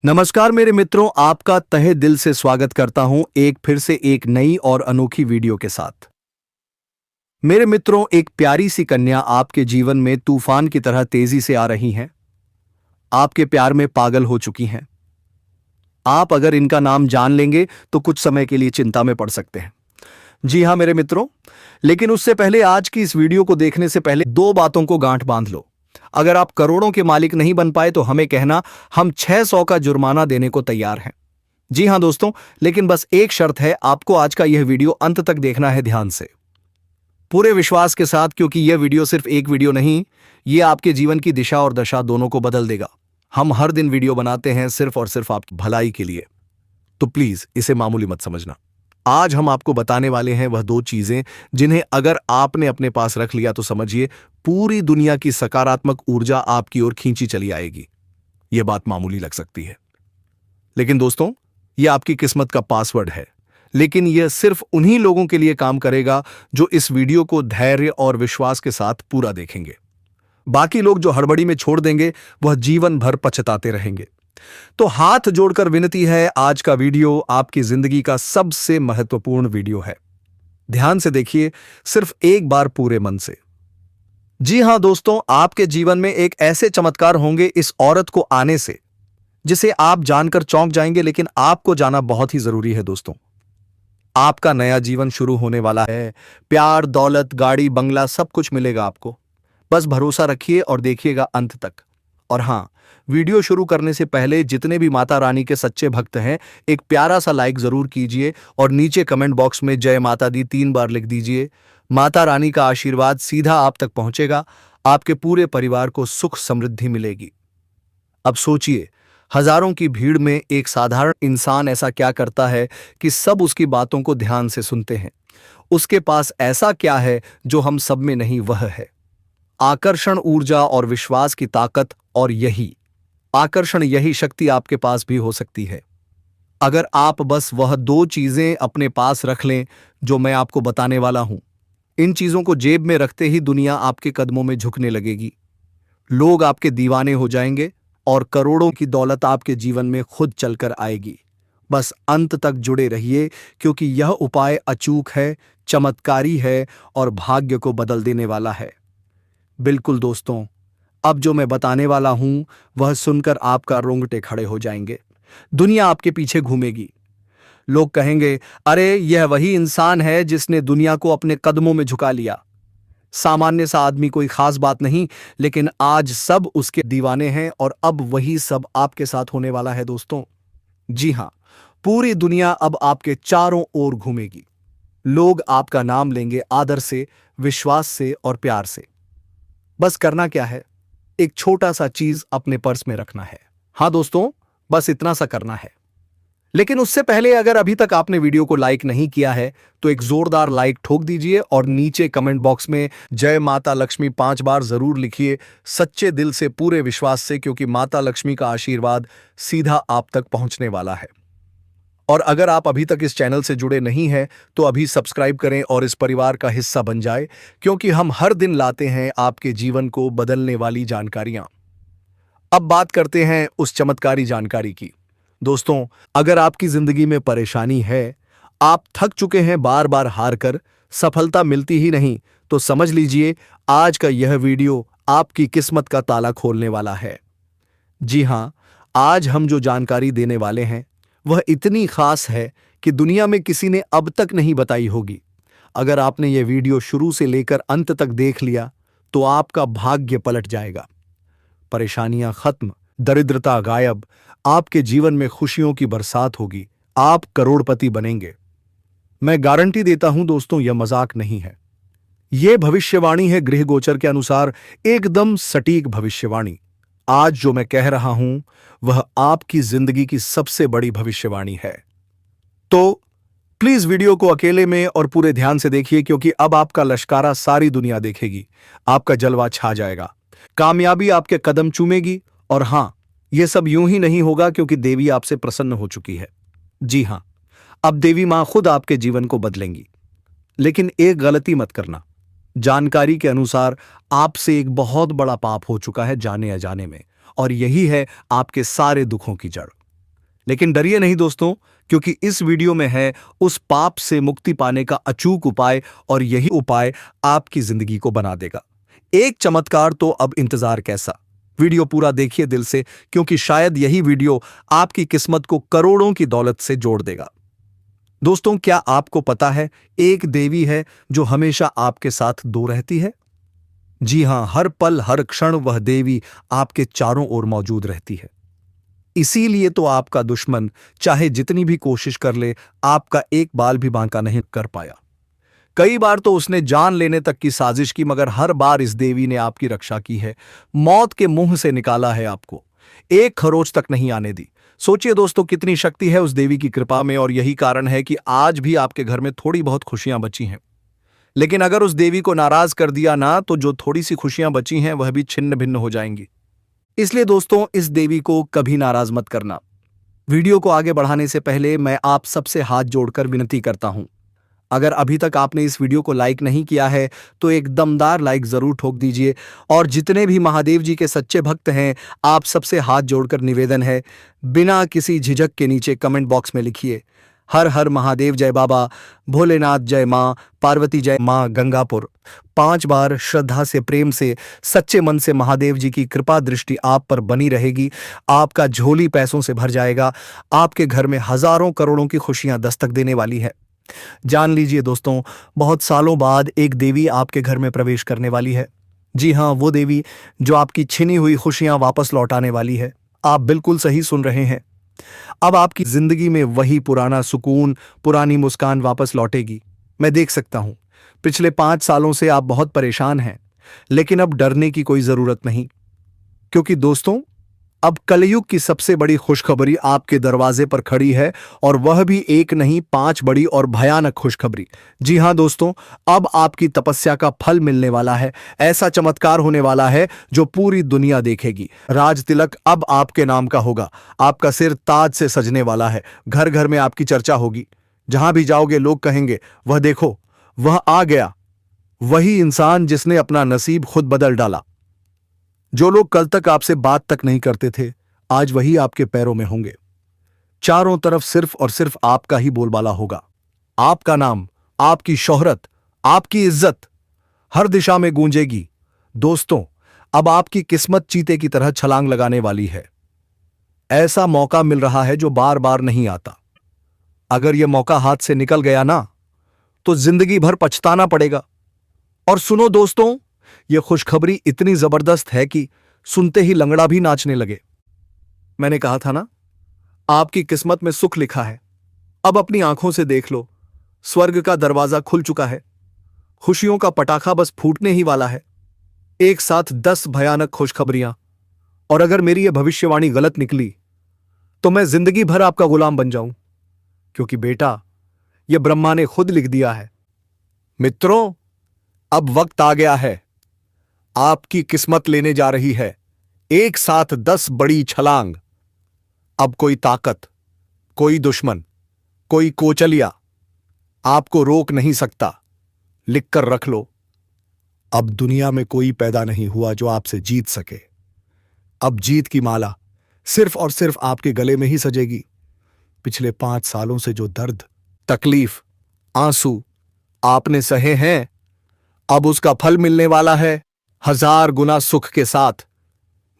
नमस्कार मेरे मित्रों, आपका तहे दिल से स्वागत करता हूं एक फिर से एक नई और अनोखी वीडियो के साथ। मेरे मित्रों, एक प्यारी सी कन्या आपके जीवन में तूफान की तरह तेजी से आ रही हैं। आपके प्यार में पागल हो चुकी हैं। आप अगर इनका नाम जान लेंगे तो कुछ समय के लिए चिंता में पड़ सकते हैं। जी हां मेरे मित्रों, लेकिन उससे पहले आज की इस वीडियो को देखने से पहले दो बातों को गांठ बांध लो। अगर आप करोड़ों के मालिक नहीं बन पाए तो हमें कहना, हम 600 का जुर्माना देने को तैयार हैं। जी हां दोस्तों, लेकिन बस एक शर्त है, आपको आज का यह वीडियो अंत तक देखना है ध्यान से, पूरे विश्वास के साथ, क्योंकि यह वीडियो सिर्फ एक वीडियो नहीं, यह आपके जीवन की दिशा और दशा दोनों को बदल देगा। हम हर दिन वीडियो बनाते हैं सिर्फ और सिर्फ आपकी भलाई के लिए, तो प्लीज इसे मामूली मत समझना। आज हम आपको बताने वाले हैं वह दो चीजें जिन्हें अगर आपने अपने पास रख लिया तो समझिए पूरी दुनिया की सकारात्मक ऊर्जा आपकी ओर खींची चली आएगी। यह बात मामूली लग सकती है, लेकिन दोस्तों, यह आपकी किस्मत का पासवर्ड है। लेकिन यह सिर्फ उन्हीं लोगों के लिए काम करेगा जो इस वीडियो को धैर्य और विश्वास के साथ पूरा देखेंगे। बाकी लोग जो हड़बड़ी में छोड़ देंगे वह जीवन भर पछताते रहेंगे। तो हाथ जोड़कर विनती है, आज का वीडियो आपकी जिंदगी का सबसे महत्वपूर्ण वीडियो है। ध्यान से देखिए, सिर्फ एक बार पूरे मन से। जी हां दोस्तों, आपके जीवन में एक ऐसे चमत्कार होंगे इस औरत को आने से जिसे आप जानकर चौंक जाएंगे, लेकिन आपको जाना बहुत ही जरूरी है दोस्तों। आपका नया जीवन शुरू होने वाला है। प्यार, दौलत, गाड़ी, बंगला सब कुछ मिलेगा आपको। बस भरोसा रखिए और देखिएगा अंत तक। और हां, वीडियो शुरू करने से पहले जितने भी माता रानी के सच्चे भक्त हैं, एक प्यारा सा लाइक जरूर कीजिए और नीचे कमेंट बॉक्स में जय माता दी 3 बार लिख दीजिए। माता रानी का आशीर्वाद सीधा आप तक पहुंचेगा, आपके पूरे परिवार को सुख समृद्धि मिलेगी। अब सोचिए, हजारों की भीड़ में एक साधारण इंसान ऐसा क्या करता है कि सब उसकी बातों को ध्यान से सुनते हैं। उसके पास ऐसा क्या है जो हम सब में नहीं? वह है आकर्षण, ऊर्जा और विश्वास की ताकत। और यही आकर्षण, यही शक्ति आपके पास भी हो सकती है अगर आप बस वह दो चीजें अपने पास रख लें जो मैं आपको बताने वाला हूं। इन चीजों को जेब में रखते ही दुनिया आपके कदमों में झुकने लगेगी। लोग आपके दीवाने हो जाएंगे और करोड़ों की दौलत आपके जीवन में खुद चलकर आएगी। बस अंत तक जुड़े रहिए, क्योंकि यह उपाय अचूक है, चमत्कारी है और भाग्य को बदल देने वाला है। बिल्कुल दोस्तों, अब जो मैं बताने वाला हूं वह सुनकर आपका रोंगटे खड़े हो जाएंगे। दुनिया आपके पीछे घूमेगी। लोग कहेंगे, अरे यह वही इंसान है जिसने दुनिया को अपने कदमों में झुका लिया। सामान्य सा आदमी, कोई खास बात नहीं, लेकिन आज सब उसके दीवाने हैं और अब वही सब आपके साथ होने वाला है दोस्तों। जी हां, पूरी दुनिया अब आपके चारों ओर घूमेगी। लोग आपका नाम लेंगे आदर से, विश्वास से और प्यार से। बस करना क्या है? एक छोटा सा चीज अपने पर्स में रखना है। हां दोस्तों, बस इतना सा करना है। लेकिन उससे पहले अगर अभी तक आपने वीडियो को लाइक नहीं किया है तो एक जोरदार लाइक ठोक दीजिए और नीचे कमेंट बॉक्स में जय माता लक्ष्मी 5 बार जरूर लिखिए, सच्चे दिल से, पूरे विश्वास से, क्योंकि माता लक्ष्मी का आशीर्वाद सीधा आप तक पहुंचने वाला है। और अगर आप अभी तक इस चैनल से जुड़े नहीं हैं तो अभी सब्सक्राइब करें और इस परिवार का हिस्सा बन जाए, क्योंकि हम हर दिन लाते हैं आपके जीवन को बदलने वाली जानकारियां। अब बात करते हैं उस चमत्कारी जानकारी की। दोस्तों, अगर आपकी जिंदगी में परेशानी है, आप थक चुके हैं बार बार हार कर, सफलता मिलती ही नहीं, तो समझ लीजिए आज का यह वीडियो आपकी किस्मत का ताला खोलने वाला है। जी हां, आज हम जो जानकारी देने वाले हैं वह इतनी खास है कि दुनिया में किसी ने अब तक नहीं बताई होगी। अगर आपने यह वीडियो शुरू से लेकर अंत तक देख लिया तो आपका भाग्य पलट जाएगा। परेशानियां खत्म, दरिद्रता गायब, आपके जीवन में खुशियों की बरसात होगी, आप करोड़पति बनेंगे। मैं गारंटी देता हूं दोस्तों, यह मजाक नहीं है। यह भविष्यवाणी है, गृह गोचर के अनुसार एकदम सटीक भविष्यवाणी। आज जो मैं कह रहा हूं वह आपकी जिंदगी की सबसे बड़ी भविष्यवाणी है। तो प्लीज वीडियो को अकेले में और पूरे ध्यान से देखिए, क्योंकि अब आपका लश्कारा सारी दुनिया देखेगी। आपका जलवा छा जाएगा, कामयाबी आपके कदम चूमेगी। और हां, यह सब यूं ही नहीं होगा, क्योंकि देवी आपसे प्रसन्न हो चुकी है। जी हां, अब देवी मां खुद आपके जीवन को बदलेंगी। लेकिन एक गलती मत करना। जानकारी के अनुसार आपसे एक बहुत बड़ा पाप हो चुका है जाने अजाने में, और यही है आपके सारे दुखों की जड़। लेकिन डरिए नहीं दोस्तों, क्योंकि इस वीडियो में है उस पाप से मुक्ति पाने का अचूक उपाय, और यही उपाय आपकी जिंदगी को बना देगा एक चमत्कार। तो अब इंतजार कैसा? वीडियो पूरा देखिए दिल से, क्योंकि शायद यही वीडियो आपकी किस्मत को करोड़ों की दौलत से जोड़ देगा। दोस्तों, क्या आपको पता है एक देवी है जो हमेशा आपके साथ दो रहती है? जी हां, हर पल हर क्षण वह देवी आपके चारों ओर मौजूद रहती है। इसीलिए तो आपका दुश्मन चाहे जितनी भी कोशिश कर ले, आपका एक बाल भी बांका नहीं कर पाया। कई बार तो उसने जान लेने तक की साजिश की, मगर हर बार इस देवी ने आपकी रक्षा की है, मौत के मुंह से निकाला है आपको, एक खरोच तक नहीं आने दी। सोचिए दोस्तों, कितनी शक्ति है उस देवी की कृपा में, और यही कारण है कि आज भी आपके घर में थोड़ी बहुत खुशियां बची हैं। लेकिन अगर उस देवी को नाराज कर दिया ना, तो जो थोड़ी सी खुशियां बची हैं वह भी छिन्न भिन्न हो जाएंगी। इसलिए दोस्तों, इस देवी को कभी नाराज मत करना। वीडियो को आगे बढ़ाने से पहले मैं आप सबसे हाथ जोड़कर विनती करता हूं, अगर अभी तक आपने इस वीडियो को लाइक नहीं किया है तो एक दमदार लाइक जरूर ठोक दीजिए। और जितने भी महादेव जी के सच्चे भक्त हैं, आप सबसे हाथ जोड़कर निवेदन है, बिना किसी झिझक के नीचे कमेंट बॉक्स में लिखिए, हर हर महादेव जय बाबा, भोलेनाथ जय मां, पार्वती जय मां गंगापुर। 5 बार श्रद्धा से, प्रेम से, सच्चे मन से महादेव जी की कृपा दृष्टि आप पर बनी रहेगी। आपका झोली पैसों से भर जाएगा। आपके घर में हजारों करोड़ों की खुशियां दस्तक देने वाली है। जान लीजिए दोस्तों, बहुत सालों बाद एक देवी आपके घर में प्रवेश करने वाली है। जी हां, वो देवी जो आपकी छिनी हुई खुशियां वापस लौटाने वाली है। आप बिल्कुल सही सुन रहे हैं। अब आपकी जिंदगी में वही पुराना सुकून, पुरानी मुस्कान वापस लौटेगी। मैं देख सकता हूं, पिछले 5 सालों से आप बहुत परेशान हैं, लेकिन अब डरने की कोई जरूरत नहीं, क्योंकि दोस्तों, अब कलयुग की सबसे बड़ी खुशखबरी आपके दरवाजे पर खड़ी है, और वह भी एक नहीं 5 बड़ी और भयानक खुशखबरी। जी हां दोस्तों, अब आपकी तपस्या का फल मिलने वाला है। ऐसा चमत्कार होने वाला है जो पूरी दुनिया देखेगी। राज तिलक अब आपके नाम का होगा। आपका सिर ताज से सजने वाला है। घर घर में आपकी चर्चा होगी। जहां भी जाओगे लोग कहेंगे, वह देखो, वह आ गया, वही इंसान जिसने अपना नसीब खुद बदल डाला। जो लोग कल तक आपसे बात तक नहीं करते थे, आज वही आपके पैरों में होंगे। चारों तरफ सिर्फ और सिर्फ आपका ही बोलबाला होगा। आपका नाम, आपकी शोहरत, आपकी इज्जत हर दिशा में गूंजेगी। दोस्तों, अब आपकी किस्मत चीते की तरह छलांग लगाने वाली है। ऐसा मौका मिल रहा है जो बार बार नहीं आता। अगर यह मौका हाथ से निकल गया ना, तो जिंदगी भर पछताना पड़ेगा। और सुनो दोस्तों, यह खुशखबरी इतनी जबरदस्त है कि सुनते ही लंगड़ा भी नाचने लगे। मैंने कहा था ना, आपकी किस्मत में सुख लिखा है। अब अपनी आंखों से देख लो, स्वर्ग का दरवाजा खुल चुका है। खुशियों का पटाखा बस फूटने ही वाला है। एक साथ 10 भयानक खुशखबरियां। और अगर मेरी यह भविष्यवाणी गलत निकली, तो मैं जिंदगी भर आपका गुलाम बन जाऊं, क्योंकि बेटा, यह ब्रह्मा ने खुद लिख दिया है। मित्रों, अब वक्त आ गया है। आपकी किस्मत लेने जा रही है एक साथ 10 बड़ी छलांग। अब कोई ताकत, कोई दुश्मन, कोई कोचलिया आपको रोक नहीं सकता। लिखकर रख लो, अब दुनिया में कोई पैदा नहीं हुआ जो आपसे जीत सके। अब जीत की माला सिर्फ और सिर्फ आपके गले में ही सजेगी। पिछले 5 सालों से जो दर्द, तकलीफ, आंसू आपने सहे हैं, अब उसका फल मिलने वाला है 1000 गुना सुख के साथ।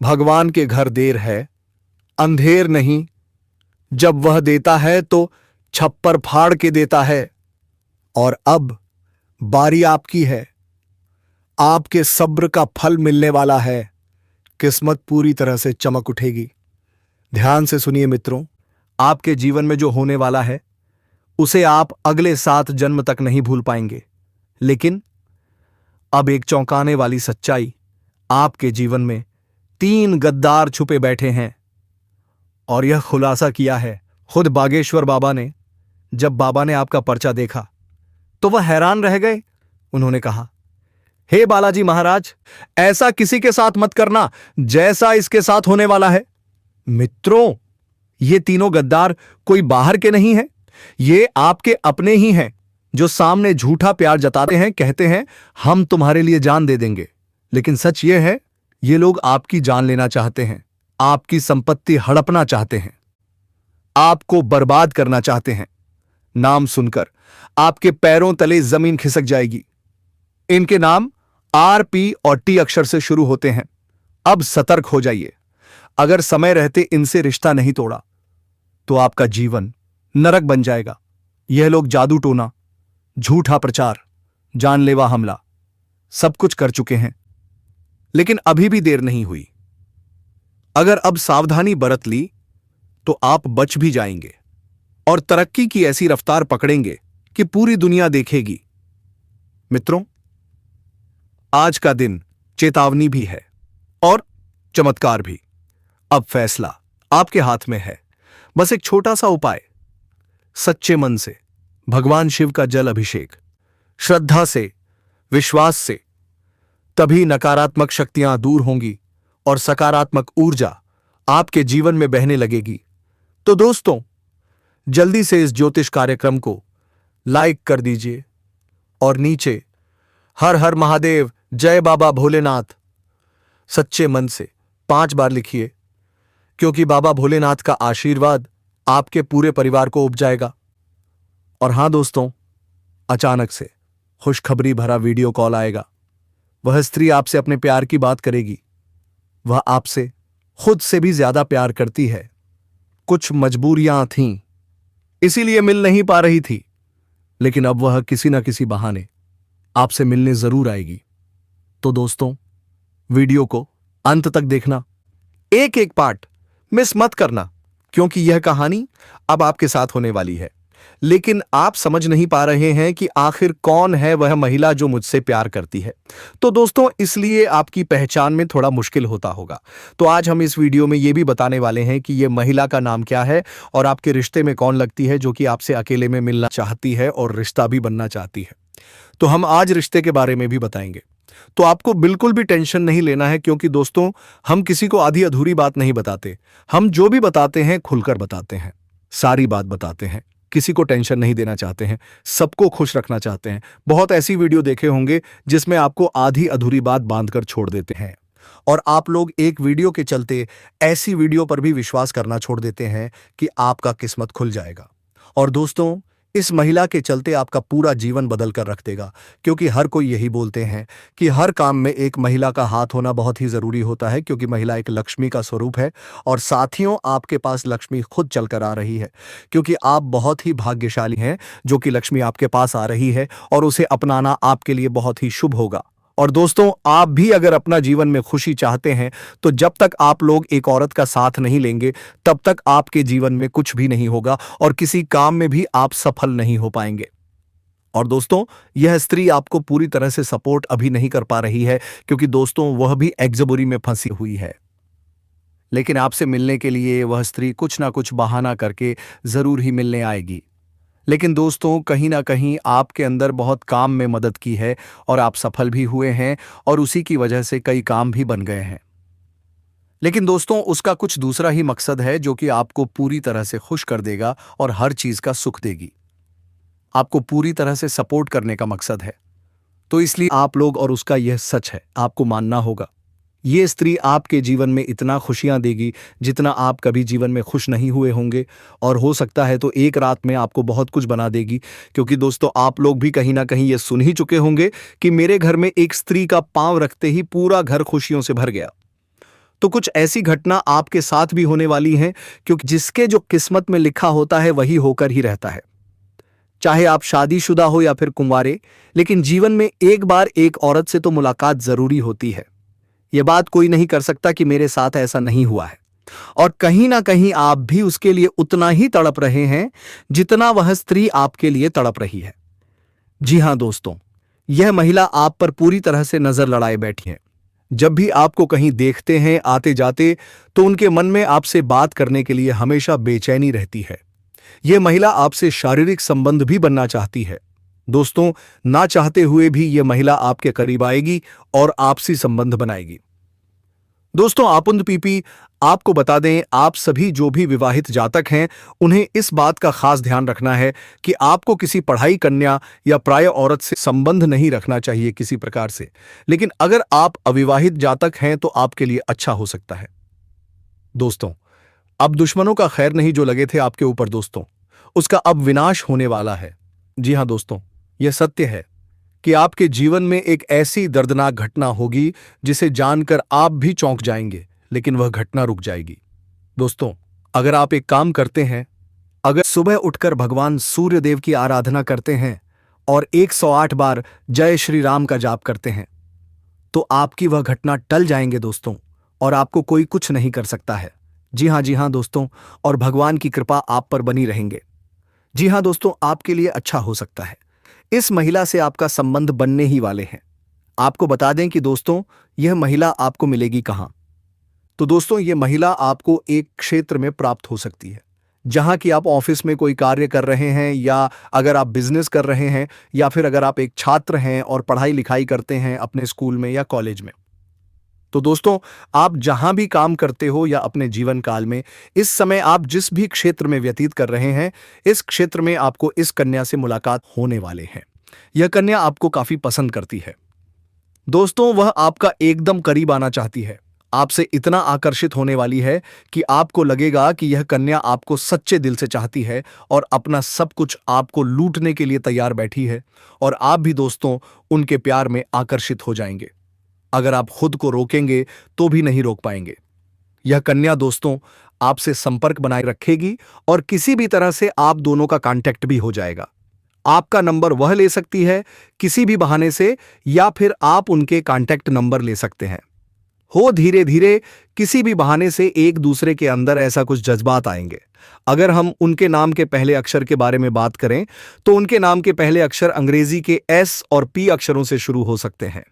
भगवान के घर देर है, अंधेर नहीं। जब वह देता है तो छप्पर फाड़ के देता है। और अब बारी आपकी है। आपके सब्र का फल मिलने वाला है। किस्मत पूरी तरह से चमक उठेगी। ध्यान से सुनिए मित्रों, आपके जीवन में जो होने वाला है, उसे आप अगले 7 जन्म तक नहीं भूल पाएंगे। लेकिन अब एक चौंकाने वाली सच्चाई, आपके जीवन में 3 गद्दार छुपे बैठे हैं। और यह खुलासा किया है खुद बागेश्वर बाबा ने। जब बाबा ने आपका पर्चा देखा तो वह हैरान रह गए। उन्होंने कहा, हे बालाजी महाराज, ऐसा किसी के साथ मत करना जैसा इसके साथ होने वाला है। मित्रों, ये तीनों गद्दार कोई बाहर के नहीं हैं, ये आपके अपने ही हैं, जो सामने झूठा प्यार जताते हैं, कहते हैं हम तुम्हारे लिए जान दे देंगे। लेकिन सच ये है, ये लोग आपकी जान लेना चाहते हैं, आपकी संपत्ति हड़पना चाहते हैं। आपको बर्बाद करना चाहते हैं। नाम सुनकर आपके पैरों तले जमीन खिसक जाएगी। इनके नाम आर, पी और टी अक्षर से शुरू होते हैं। अब सतर्क हो जाइए। अगर समय रहते इनसे रिश्ता नहीं तोड़ा तो आपका जीवन नरक बन जाएगा। यह लोग जादू टोना, झूठा प्रचार, जानलेवा हमला सब कुछ कर चुके हैं, लेकिन अभी भी देर नहीं हुई। अगर अब सावधानी बरत ली तो आप बच भी जाएंगे और तरक्की की ऐसी रफ्तार पकड़ेंगे कि पूरी दुनिया देखेगी। मित्रों, आज का दिन चेतावनी भी है और चमत्कार भी। अब फैसला आपके हाथ में है। बस एक छोटा सा उपाय, सच्चे मन से भगवान शिव का जल अभिषेक, श्रद्धा से, विश्वास से, तभी नकारात्मक शक्तियां दूर होंगी और सकारात्मक ऊर्जा आपके जीवन में बहने लगेगी। तो दोस्तों, जल्दी से इस ज्योतिष कार्यक्रम को लाइक कर दीजिए और नीचे हर हर महादेव, जय बाबा भोलेनाथ सच्चे मन से 5 बार लिखिए, क्योंकि बाबा भोलेनाथ का आशीर्वाद आपके पूरे परिवार को उपजाएगा। और हां दोस्तों, अचानक से खुशखबरी भरा वीडियो कॉल आएगा। वह स्त्री आपसे अपने प्यार की बात करेगी। वह आपसे खुद से भी ज्यादा प्यार करती है। कुछ मजबूरियां थीं, इसीलिए मिल नहीं पा रही थी, लेकिन अब वह किसी न किसी बहाने आपसे मिलने जरूर आएगी। तो दोस्तों, वीडियो को अंत तक देखना, एक एक पार्ट मिस मत करना, क्योंकि यह कहानी अब आपके साथ होने वाली है। लेकिन आप समझ नहीं पा रहे हैं कि आखिर कौन है वह महिला जो मुझसे प्यार करती है। तो दोस्तों, इसलिए आपकी पहचान में थोड़ा मुश्किल होता होगा। तो आज हम इस वीडियो में यह भी बताने वाले हैं कि यह महिला का नाम क्या है और आपके रिश्ते में कौन लगती है जो कि आपसे अकेले में मिलना चाहती है और रिश्ता भी बनना चाहती है। तो हम आज रिश्ते के बारे में भी बताएंगे। तो आपको बिल्कुल भी टेंशन नहीं लेना है, क्योंकि दोस्तों, हम किसी को आधी अधूरी बात नहीं बताते। हम जो भी बताते हैं खुलकर बताते हैं, सारी बात बताते हैं। किसी को टेंशन नहीं देना चाहते हैं, सबको खुश रखना चाहते हैं। बहुत ऐसी वीडियो देखे होंगे जिसमें आपको आधी अधूरी बात बांधकर छोड़ देते हैं, और आप लोग एक वीडियो के चलते ऐसी वीडियो पर भी विश्वास करना छोड़ देते हैं कि आपका किस्मत खुल जाएगा। और दोस्तों, इस महिला के चलते आपका पूरा जीवन बदल कर रख देगा, क्योंकि हर कोई यही बोलते हैं कि हर काम में एक महिला का हाथ होना बहुत ही जरूरी होता है, क्योंकि महिला एक लक्ष्मी का स्वरूप है। और साथियों, आपके पास लक्ष्मी खुद चलकर आ रही है, क्योंकि आप बहुत ही भाग्यशाली हैं जो कि लक्ष्मी आपके पास आ रही है, और उसे अपनाना आपके लिए बहुत ही शुभ होगा। और दोस्तों, आप भी अगर अपना जीवन में खुशी चाहते हैं तो जब तक आप लोग एक औरत का साथ नहीं लेंगे तब तक आपके जीवन में कुछ भी नहीं होगा और किसी काम में भी आप सफल नहीं हो पाएंगे। और दोस्तों, यह स्त्री आपको पूरी तरह से सपोर्ट अभी नहीं कर पा रही है, क्योंकि दोस्तों, वह भी एक्जबोरी में फंसी हुई है। लेकिन आपसे मिलने के लिए वह स्त्री कुछ ना कुछ बहाना करके जरूर ही मिलने आएगी। लेकिन दोस्तों, कहीं ना कहीं आपके अंदर बहुत काम में मदद की है और आप सफल भी हुए हैं, और उसी की वजह से कई काम भी बन गए हैं। लेकिन दोस्तों, उसका कुछ दूसरा ही मकसद है जो कि आपको पूरी तरह से खुश कर देगा और हर चीज का सुख देगी। आपको पूरी तरह से सपोर्ट करने का मकसद है। तो इसलिए आप लोग, और उसका यह सच है, आपको मानना होगा। ये स्त्री आपके जीवन में इतना खुशियां देगी जितना आप कभी जीवन में खुश नहीं हुए होंगे, और हो सकता है तो एक रात में आपको बहुत कुछ बना देगी। क्योंकि दोस्तों, आप लोग भी कहीं ना कहीं ये सुन ही चुके होंगे कि मेरे घर में एक स्त्री का पांव रखते ही पूरा घर खुशियों से भर गया। तो कुछ ऐसी घटना आपके साथ भी होने वाली है, क्योंकि जिसके जो किस्मत में लिखा होता है वही होकर ही रहता है। चाहे आप शादीशुदा हो या फिर कुंवारे, लेकिन जीवन में एक बार एक औरत से तो मुलाकात जरूरी होती है। यह बात कोई नहीं कर सकता कि मेरे साथ ऐसा नहीं हुआ है, और कहीं ना कहीं आप भी उसके लिए उतना ही तड़प रहे हैं जितना वह स्त्री आपके लिए तड़प रही है। जी हां दोस्तों, यह महिला आप पर पूरी तरह से नजर लड़ाए बैठी है। जब भी आपको कहीं देखते हैं आते जाते, तो उनके मन में आपसे बात करने के लिए हमेशा बेचैनी रहती है। यह महिला आपसे शारीरिक संबंध भी बनना चाहती है। दोस्तों, ना चाहते हुए भी यह महिला आपके करीब आएगी और आपसी संबंध बनाएगी। दोस्तों, आपुंद पीपी आपको बता दें, आप सभी जो भी विवाहित जातक हैं, उन्हें इस बात का खास ध्यान रखना है कि आपको किसी पढ़ाई कन्या या प्राय औरत से संबंध नहीं रखना चाहिए किसी प्रकार से। लेकिन अगर आप अविवाहित जातक हैं तो आपके लिए अच्छा हो सकता है। दोस्तों, अब दुश्मनों का खैर नहीं जो लगे थे आपके ऊपर दोस्तों, उसका अब विनाश होने वाला है। जी हां दोस्तों, यह सत्य है कि आपके जीवन में एक ऐसी दर्दनाक घटना होगी जिसे जानकर आप भी चौंक जाएंगे, लेकिन वह घटना रुक जाएगी। दोस्तों, अगर आप एक काम करते हैं, अगर सुबह उठकर भगवान सूर्य देव की आराधना करते हैं और 108 बार जय श्री राम का जाप करते हैं, तो आपकी वह घटना टल जाएंगे दोस्तों, और आपको कोई कुछ नहीं कर सकता है। जी हां दोस्तों, और भगवान की कृपा आप पर बनी रहेंगे। जी हां दोस्तों, आपके लिए अच्छा हो सकता है। इस महिला से आपका संबंध बनने ही वाले हैं। आपको बता दें कि दोस्तों, यह महिला आपको मिलेगी कहां? तो दोस्तों, यह महिला आपको एक क्षेत्र में प्राप्त हो सकती है जहां कि आप ऑफिस में कोई कार्य कर रहे हैं, या अगर आप बिजनेस कर रहे हैं, या फिर अगर आप एक छात्र हैं और पढ़ाई लिखाई करते हैं अपने स्कूल में या कॉलेज में। तो दोस्तों, आप जहां भी काम करते हो या अपने जीवन काल में, इस समय आप जिस भी क्षेत्र में व्यतीत कर रहे हैं, इस क्षेत्र में आपको इस कन्या से मुलाकात होने वाले हैं। यह कन्या आपको काफी पसंद करती है दोस्तों, वह आपका एकदम करीब आना चाहती है, आपसे इतना आकर्षित होने वाली है कि आपको लगेगा कि यह कन्या आपको सच्चे दिल से चाहती है और अपना सब कुछ आपको लूटने के लिए तैयार बैठी है, और आप भी दोस्तों उनके प्यार में आकर्षित हो जाएंगे। अगर आप खुद को रोकेंगे तो भी नहीं रोक पाएंगे। यह कन्या दोस्तों आपसे संपर्क बनाए रखेगी और किसी भी तरह से आप दोनों का कांटेक्ट भी हो जाएगा। आपका नंबर वह ले सकती है किसी भी बहाने से, या फिर आप उनके कांटेक्ट नंबर ले सकते हैं। हो धीरे धीरे किसी भी बहाने से एक दूसरे के अंदर ऐसा कुछ जज्बात आएंगे। अगर हम उनके नाम के पहले अक्षर के बारे में बात करें, तो उनके नाम के पहले अक्षर अंग्रेजी के एस और पी अक्षरों से शुरू हो सकते हैं।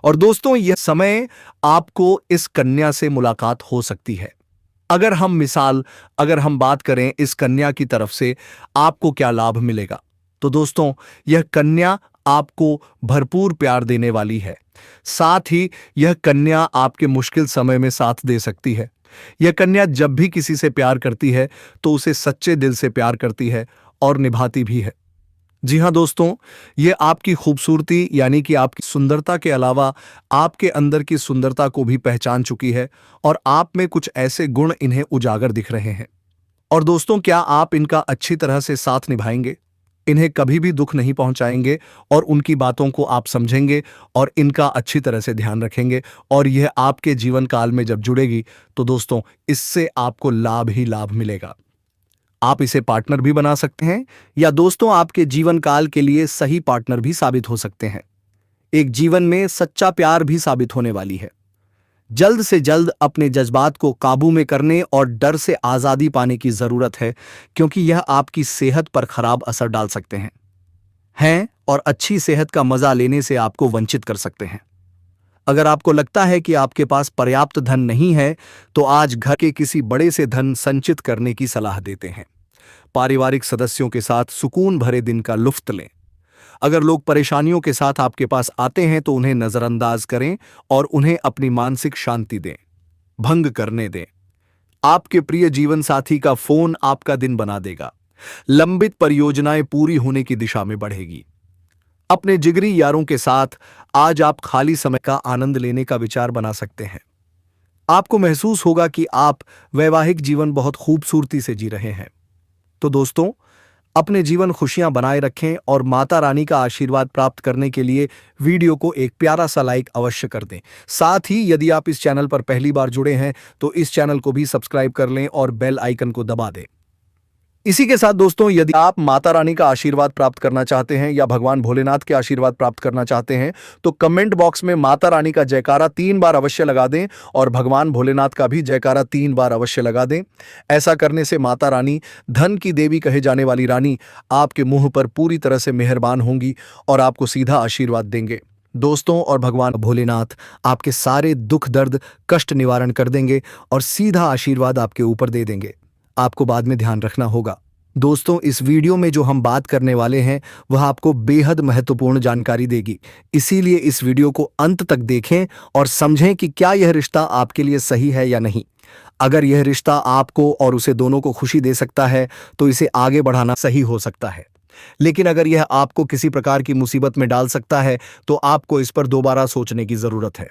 और दोस्तों, यह समय आपको इस कन्या से मुलाकात हो सकती है। अगर हम बात करें इस कन्या की तरफ से आपको क्या लाभ मिलेगा, तो दोस्तों यह कन्या आपको भरपूर प्यार देने वाली है। साथ ही यह कन्या आपके मुश्किल समय में साथ दे सकती है। यह कन्या जब भी किसी से प्यार करती है तो उसे सच्चे दिल से प्यार करती है और निभाती भी है। जी हां दोस्तों, यह आपकी खूबसूरती यानी कि आपकी सुंदरता के अलावा आपके अंदर की सुंदरता को भी पहचान चुकी है, और आप में कुछ ऐसे गुण इन्हें उजागर दिख रहे हैं। और दोस्तों, क्या आप इनका अच्छी तरह से साथ निभाएंगे? इन्हें कभी भी दुख नहीं पहुंचाएंगे, और उनकी बातों को आप समझेंगे और इनका अच्छी तरह से ध्यान रखेंगे, और यह आपके जीवन काल में जब जुड़ेगी तो दोस्तों इससे आपको लाभ ही लाभ मिलेगा। आप इसे पार्टनर भी बना सकते हैं, या दोस्तों आपके जीवन काल के लिए सही पार्टनर भी साबित हो सकते हैं। एक जीवन में सच्चा प्यार भी साबित होने वाली है। जल्द से जल्द अपने जज्बात को काबू में करने और डर से आजादी पाने की जरूरत है, क्योंकि यह आपकी सेहत पर खराब असर डाल सकते हैं और अच्छी सेहत का मजा लेने से आपको वंचित कर सकते हैं। अगर आपको लगता है कि आपके पास पर्याप्त धन नहीं है, तो आज घर के किसी बड़े से धन संचित करने की सलाह देते हैं। पारिवारिक सदस्यों के साथ सुकून भरे दिन का लुत्फ लें। अगर लोग परेशानियों के साथ आपके पास आते हैं तो उन्हें नजरअंदाज करें और उन्हें अपनी मानसिक शांति दें, भंग करने दें। आपके प्रिय जीवन साथी का फोन आपका दिन बना देगा। लंबित परियोजनाएं पूरी होने की दिशा में बढ़ेगी। अपने जिगरी यारों के साथ आज आप खाली समय का आनंद लेने का विचार बना सकते हैं। आपको महसूस होगा कि आप वैवाहिक जीवन बहुत खूबसूरती से जी रहे हैं। तो दोस्तों, अपने जीवन खुशियां बनाए रखें और माता रानी का आशीर्वाद प्राप्त करने के लिए वीडियो को एक प्यारा सा लाइक अवश्य कर दें। साथ ही यदि आप इस चैनल पर पहली बार जुड़े हैं तो इस चैनल को भी सब्सक्राइब कर लें और बेल आइकन को दबा दें। इसी के साथ दोस्तों, यदि आप माता रानी का आशीर्वाद प्राप्त करना चाहते हैं या भगवान भोलेनाथ के आशीर्वाद प्राप्त करना चाहते हैं, तो कमेंट बॉक्स में माता रानी का जयकारा 3 बार अवश्य लगा दें और भगवान भोलेनाथ का भी जयकारा 3 बार अवश्य लगा दें। ऐसा करने से माता रानी, धन की देवी कहे जाने वाली रानी, आपके मुंह पर पूरी तरह से मेहरबान होंगी और आपको सीधा आशीर्वाद देंगे दोस्तों। और भगवान भोलेनाथ आपके सारे दुख दर्द कष्ट निवारण कर देंगे और सीधा आशीर्वाद आपके ऊपर दे देंगे। आपको बाद में ध्यान रखना होगा दोस्तों, इस वीडियो में जो हम बात करने वाले हैं वह आपको बेहद महत्वपूर्ण जानकारी देगी। इसीलिए इस वीडियो को अंत तक देखें और समझें कि क्या यह रिश्ता आपके लिए सही है या नहीं। अगर यह रिश्ता आपको और उसे दोनों को खुशी दे सकता है तो इसे आगे बढ़ाना सही हो सकता है, लेकिन अगर यह आपको किसी प्रकार की मुसीबत में डाल सकता है तो आपको इस पर दोबारा सोचने की जरूरत है।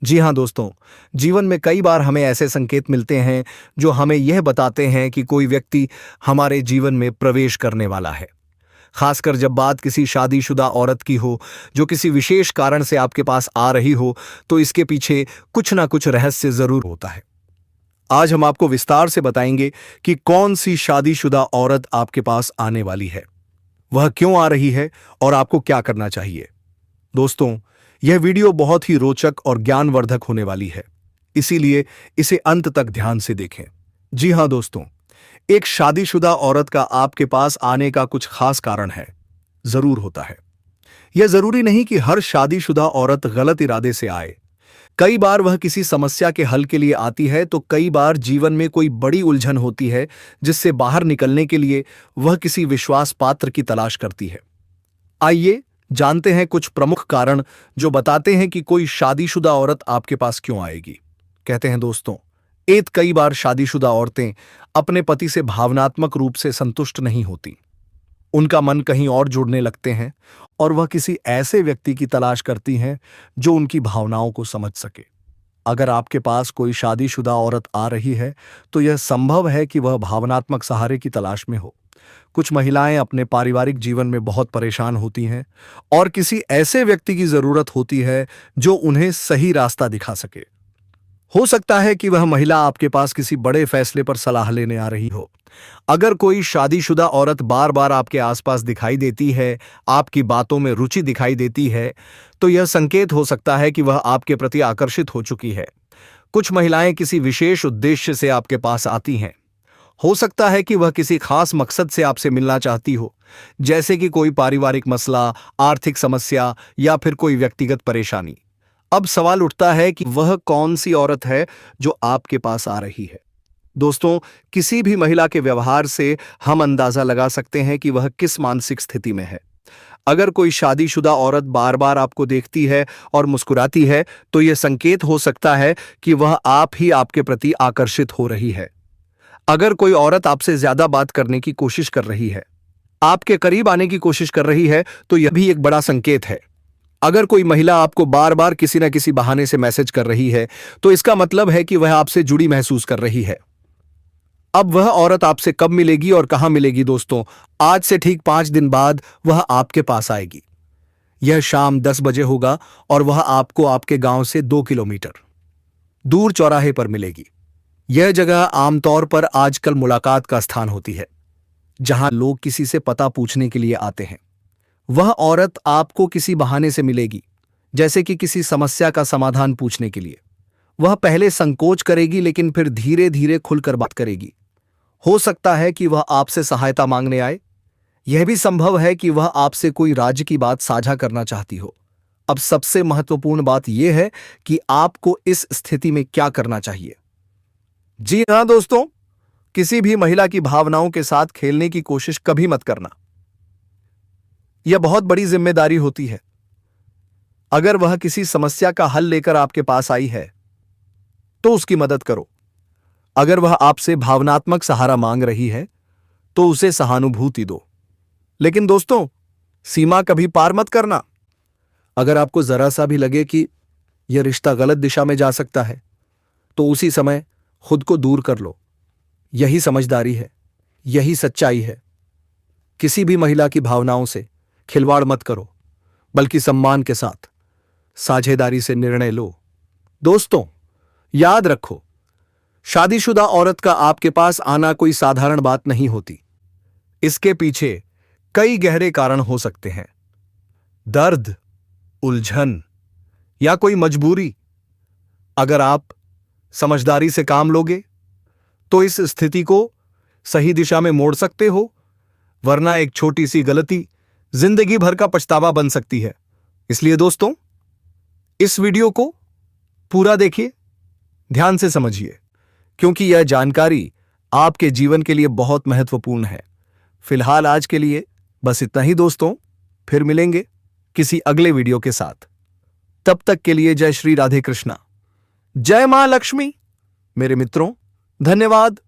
जी हाँ दोस्तों, जीवन में कई बार हमें ऐसे संकेत मिलते हैं जो हमें यह बताते हैं कि कोई व्यक्ति हमारे जीवन में प्रवेश करने वाला है। खासकर जब बात किसी शादीशुदा औरत की हो जो किसी विशेष कारण से आपके पास आ रही हो, तो इसके पीछे कुछ ना कुछ रहस्य जरूर होता है। आज हम आपको विस्तार से बताएंगे कि कौन सी शादीशुदा औरत आपके पास आने वाली है, वह क्यों आ रही है और आपको क्या करना चाहिए। दोस्तों, यह वीडियो बहुत ही रोचक और ज्ञानवर्धक होने वाली है, इसीलिए इसे अंत तक ध्यान से देखें। जी हां दोस्तों, एक शादीशुदा औरत का आपके पास आने का कुछ खास कारण है, जरूर होता है। यह जरूरी नहीं कि हर शादीशुदा औरत गलत इरादे से आए। कई बार वह किसी समस्या के हल के लिए आती है, तो कई बार जीवन में कोई बड़ी उलझन होती है जिससे बाहर निकलने के लिए वह किसी विश्वास पात्र की तलाश करती है। आइए जानते हैं कुछ प्रमुख कारण जो बताते हैं कि कोई शादीशुदा औरत आपके पास क्यों आएगी। कहते हैं दोस्तों, कई बार शादीशुदा औरतें अपने पति से भावनात्मक रूप से संतुष्ट नहीं होती। उनका मन कहीं और जुड़ने लगते हैं और वह किसी ऐसे व्यक्ति की तलाश करती हैं जो उनकी भावनाओं को समझ सके। अगर आपके पास कोई शादीशुदा औरत आ रही है, तो यह संभव है कि वह भावनात्मक सहारे की तलाश में हो। कुछ महिलाएं अपने पारिवारिक जीवन में बहुत परेशान होती हैं और किसी ऐसे व्यक्ति की जरूरत होती है जो उन्हें सही रास्ता दिखा सके। हो सकता है कि वह महिला आपके पास किसी बड़े फैसले पर सलाह लेने आ रही हो। अगर कोई शादीशुदा औरत बार बार आपके आसपास दिखाई देती है, आपकी बातों में रुचि दिखाई देती है, तो यह संकेत हो सकता है कि वह आपके प्रति आकर्षित हो चुकी है। कुछ महिलाएं किसी विशेष उद्देश्य से आपके पास आती हैं। हो सकता है कि वह किसी खास मकसद से आपसे मिलना चाहती हो, जैसे कि कोई पारिवारिक मसला, आर्थिक समस्या या फिर कोई व्यक्तिगत परेशानी। अब सवाल उठता है कि वह कौन सी औरत है जो आपके पास आ रही है। दोस्तों, किसी भी महिला के व्यवहार से हम अंदाजा लगा सकते हैं कि वह किस मानसिक स्थिति में है। अगर कोई शादीशुदा औरत बार बार आपको देखती है और मुस्कुराती है, तो यह संकेत हो सकता है कि वह आप ही आपके प्रति आकर्षित हो रही है। अगर कोई औरत आपसे ज्यादा बात करने की कोशिश कर रही है, आपके करीब आने की कोशिश कर रही है, तो यह भी एक बड़ा संकेत है। अगर कोई महिला आपको बार बार किसी न किसी बहाने से मैसेज कर रही है, तो इसका मतलब है कि वह आपसे जुड़ी महसूस कर रही है। अब वह औरत आपसे कब मिलेगी और कहां मिलेगी दोस्तों? आज से ठीक 5 दिन बाद वह आपके पास आएगी। यह शाम 10 बजे होगा और वह आपको आपके गांव से 2 किलोमीटर दूर चौराहे पर मिलेगी। यह जगह आमतौर पर आजकल मुलाकात का स्थान होती है, जहां लोग किसी से पता पूछने के लिए आते हैं। वह औरत आपको किसी बहाने से मिलेगी, जैसे कि किसी समस्या का समाधान पूछने के लिए। वह पहले संकोच करेगी, लेकिन फिर धीरे धीरे खुलकर बात करेगी। हो सकता है कि वह आपसे सहायता मांगने आए। यह भी संभव है कि वह आपसे कोई राज्य की बात साझा करना चाहती हो। अब सबसे महत्वपूर्ण बात यह है कि आपको इस स्थिति में क्या करना चाहिए। जी हां दोस्तों, किसी भी महिला की भावनाओं के साथ खेलने की कोशिश कभी मत करना। यह बहुत बड़ी जिम्मेदारी होती है। अगर वह किसी समस्या का हल लेकर आपके पास आई है, तो उसकी मदद करो। अगर वह आपसे भावनात्मक सहारा मांग रही है, तो उसे सहानुभूति दो। लेकिन दोस्तों, सीमा कभी पार मत करना। अगर आपको जरा सा भी लगे कि यह रिश्ता गलत दिशा में जा सकता है, तो उसी समय खुद को दूर कर लो। यही समझदारी है, यही सच्चाई है। किसी भी महिला की भावनाओं से खिलवाड़ मत करो, बल्कि सम्मान के साथ, साझेदारी से निर्णय लो। दोस्तों, याद रखो, शादीशुदा औरत का आपके पास आना कोई साधारण बात नहीं होती। इसके पीछे कई गहरे कारण हो सकते हैं। दर्द, उलझन या कोई मजबूरी। अगर आप समझदारी से काम लोगे, तो इस स्थिति को सही दिशा में मोड़ सकते हो, वरना एक छोटी सी गलती जिंदगी भर का पछतावा बन सकती है। इसलिए दोस्तों, इस वीडियो को पूरा देखिए, ध्यान से समझिए, क्योंकि यह जानकारी आपके जीवन के लिए बहुत महत्वपूर्ण है। फिलहाल आज के लिए बस इतना ही दोस्तों, फिर मिलेंगे किसी अगले वीडियो के साथ। तब तक के लिए जय श्री राधे कृष्णा, जय मां लक्ष्मी। मेरे मित्रों, धन्यवाद।